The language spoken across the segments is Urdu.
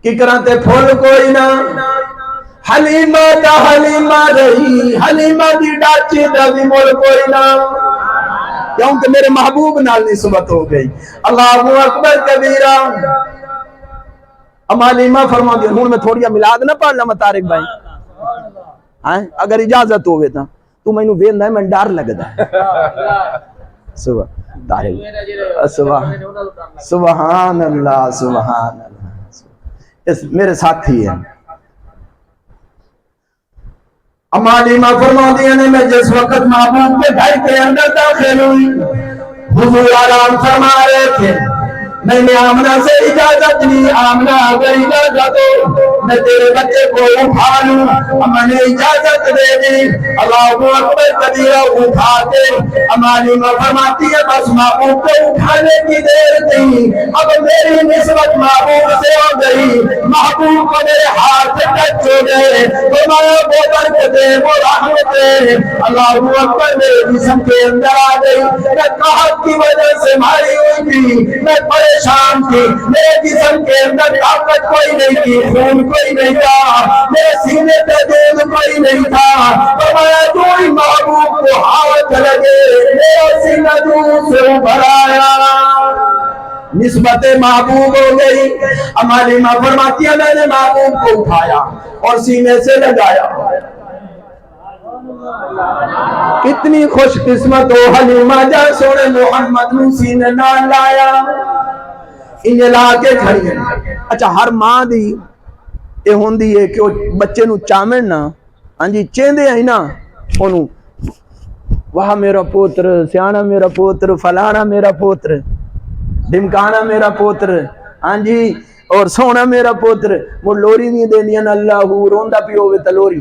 کی کراتے پھول کوئی نہ حلیمہ دا حلیمہ رہی حلیمہ دی ڈاچی دا بھی مول کوئی نہ کیونکہ میرے محبوب نال نسبت ہو گئی اللہ اکبر کبیرہ اما حلیمہ فرما دیا ہوں میں تھوڑی میلاد نہ پڑھ لما طارق بھائی اگر اجازت ہوئے تھا تو میں نو ویندہ ہے میں ڈر لگدا ہے سبحان اللہ سبحان اللہ اس میرے ساتھی ہیں اما حلیمہ فرما دیا نے میں جس وقت محبوب کے گھر کے اندر داخل ہوئی حضور آرام فرما رہے تھے میں نے آمنہ سے اجازت لی آمنہ اگر اجازت ہو میں تیرے بچے کو اٹھا لوں اما نے اجازت دے دی اللہ اکبر کبیرہ اٹھا کے اما حلیمہ فرماتی ہے بس محبوب کو اٹھانے کی دیر تھی اب میری نسبت محبوب سے ہو گئی محبوب کو میرے ہاتھ سے ٹچ ہو گئے تو میں وہ برکتیں وہ رحمتیں اللہ اکبر میرے جسم کے اندر آ گئی میں قحط کی وجہ سے ماری ہوئی تھی میں پریشان تھی میرے جسم کے اندر طاقت کوئی نہیں تھی خون کوئی نہیں تھا میرے سینے پہ دودھ کوئی نہیں تھا تو میں کوئی محبوب کو ہاتھ لگے میرا سینہ دودھ سے ابھر آیا نسبت محبوب ہو گئی اما حلیمہ فرماتی ہے میں نے محبوب کو اٹھایا اور سینے سے لگایا کتنی خوش قسمت ہو حلیمہ جا سونے محمد نو سینے نہ لایا انہیں لا کے کھڑی ہیں اچھا ہر ماں دی یہ ہوندی ہے کہ بچے نو چامن نا ہاں جی چیندے ہیں نا انہوں وہاں میرا پوتر سیانا میرا پوتر فلانا میرا پوتر ڈمکانا میرا پوتر ہاں جی اور سونا میرا پوتر وہ لوری نہیں دینی ہے اللہ روندہ پی ہوئے تا لوری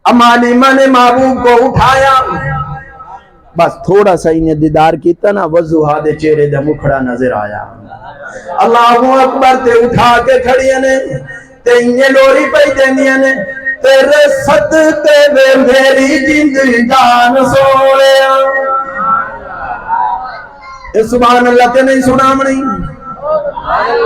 اما حلیمہ نے محبوب کو اٹھایا بس تھوڑا سا انہیں دیدار کیتا نا وضوحا دے چہرے دے مکھڑا نظر آیا اللہ اکبر تے اٹھا کے کھڑی نے تے انہیں لوری پہ دینی نے تیرے صدقے میں میری جند جان سوڑے سبحان اللہ تے نہیں سنا منی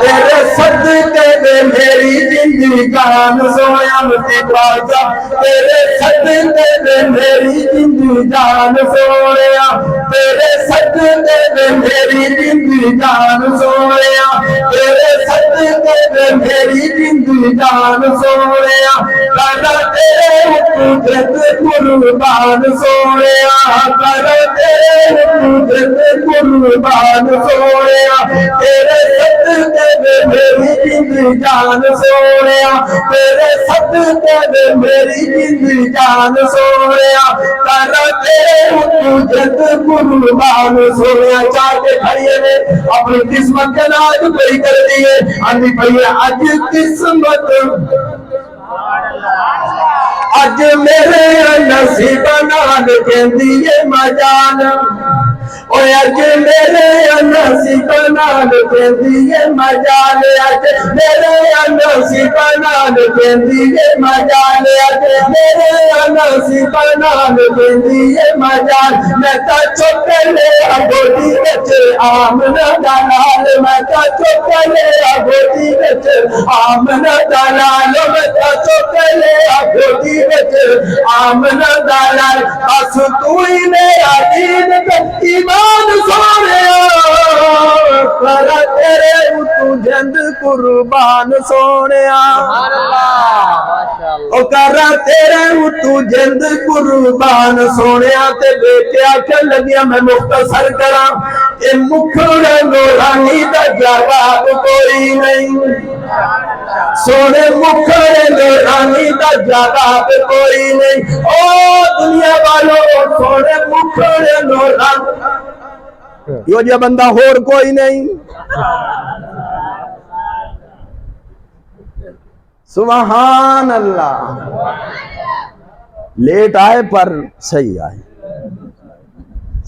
تیرے صدقے میں میری جند جان سویا مجھے بازا تیرے صدقے میں میری جند جان سویا تیرے صدقے میں میری جند جان سویا تیرے صدقے میں میری جند جان سویا کرا تیرے حکومت قربان سویا کرا تیرے حکومت قربان سویا تیرے صدقے میں میری جند جان سویا تیرے صدقے میں میری جند جان سویا کرا تیرے حکومت قربان سویا چاہ کے کھڑیے نے اپنی قسمت کے ناج پہی کر دیئے آنی پہی آج قسمت آج میرے نصیب نال کہندیے مجان اوے اج میرے نصیب نال کہندیے مجان اج میرے نصیب نال کہندیے مجان اج میرے نصیب نال کہندیے مجان میں تا چک لے گوڈی وچ آمنا دا نال میں تا چک لے گوڈی وچ آمنا دا نال میں تا چک لے گوڈی وچ آمنا دا نال بس تو ہی میرا دین تے ایمان سونیا کرا تیرے تو جند قربان سونیا او کرا تیرے تو جند قربان سونیا تے بیٹے آکھن لگیا میں مختصر کراں اے مکھڑے نورانی دا جواب کوئی نہیں سونے مکھڑے نورانی دا جواب کوئی نہیں او دنیا والوں سونے مکھڑے نورانی یہ جو بندہ اور کوئی نہیں سبحان اللہ لیٹ آئے پر صحیح آئے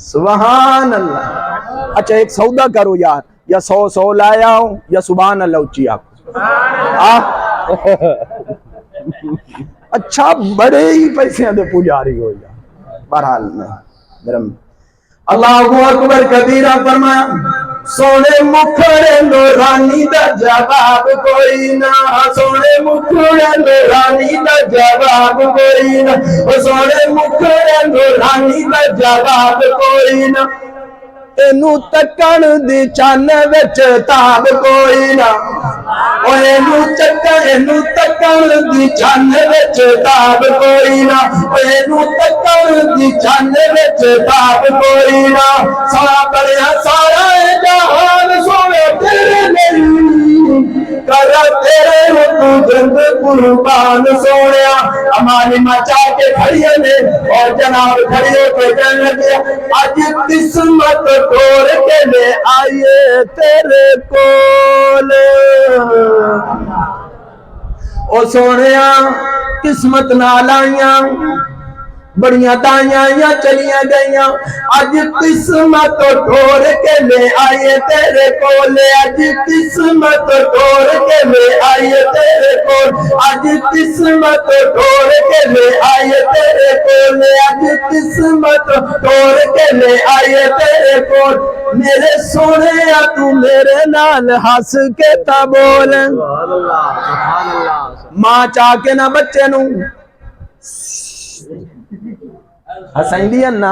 سبحان اللہ اچھا ایک سودا کرو یار یا 100 لایا ہوں یا سبحان اللہ اچھی آپ اچھا بڑے ہی پیسے دے پجاری ہو جا بہرحال میں اللہ اکبر کبیرہ فرمایا سونے مکھڑے نورانی دا جواب کوئی نہ، سونے مکھڑے نورانی دا جواب کوئی نہ، سونے مکھڑے نورانی دا جواب کوئی نہ، اینو تکن دی چن وچ تاب کوئی نہ، اینو تکن دی چن وچ تاب کوئی نہ، اینو تکن دی چن وچ تاب کوئی نہ، سارا بڑیا سارا جہان سونے تیرے نہیں کرا تیرے ہو تو جند قربان سونیا، ہماری مچا کے کھڑیے نے اور جناب کھڑیے پہ کہنے لگے آج قسمت توڑ کے لے آئیے تیرے کول، او سونیا قسمت نال آئیاں بڑیاں دائیاں چلیاں گئیاں، آج قسمت توڑ کے لے آئیے تیرے کول، آج قسمت توڑ کے لے آئیے تیرے کول، آج قسمت توڑ کے لے آئیے تیرے کول، آج قسمت توڑ کے لے آئیے تیرے کول، میرے سونے تو میرے نال ہس کے تا بول، ماں چاہ کے نہ بچے نوں حسین دی نا،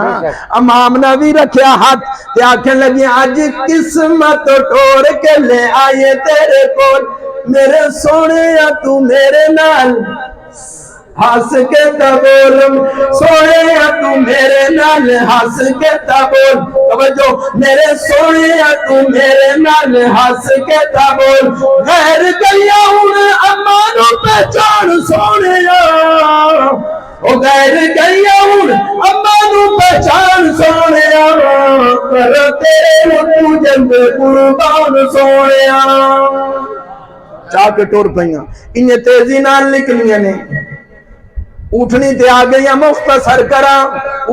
امام نے بھی رکھیا ہاتھ تے آکھن لگی آج قسمت توڑ کے لے آئے تیرے کول، میرے سونے تو میرے نال ہس کے تا بول، سونے تو میرے نال ہس کے تا بول، توجہ میرے سونے تو میرے نال ہس کے تا بول، غیر گیا ہوں اما نو پہچان سونے او غیر گیا ہوں اما نو پہچان سونے کر تیرے تو جند قربان سونے، چاہ کے ٹور پئیاں انہیں تیزی نال نکلیاں نے، اٹھنی تے آ گئیاں مختصر کراں،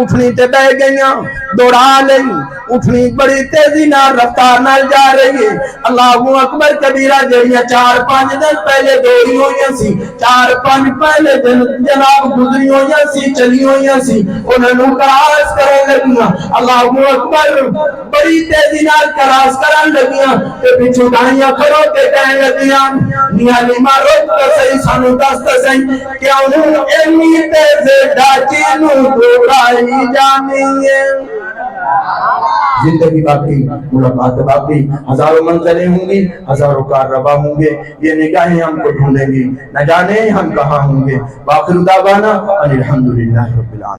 اٹھنی تے بہ گئیاں دوڑا لئی، اٹھنی بڑی تیزی نال رفتار نال جا رہی ہے، اللہ اکبر کبیرہ جڑیاں 4-5 دن پہلے دوڑی ہوئیاں سی، 4-5 پہلے دن جناب گزری ہوئیاں سی، چلی ہوئیاں سی، انہوں نے کراس کرنے لگیاں، اللہ اکبر بڑی تیزی نال کراس کرنے لگیاں، تے پچھو دائیاں کھڑو کے کہنے لگیاں نیالی مارو تو صحیح سانو دست صحیح کیا انہوں ایمی تیزے ڈاچی نو دوڑائی جانی ہے، زندگی باقی ملاقات باقی، ہزاروں منزلیں ہوں گی، ہزاروں کاررواں ہوں گے، یہ نگاہیں ہم کو ڈھونڈیں گی، نہ جانے ہم کہاں ہوں گے، وآخر دعوانا ان الحمدللہ رب العالمین۔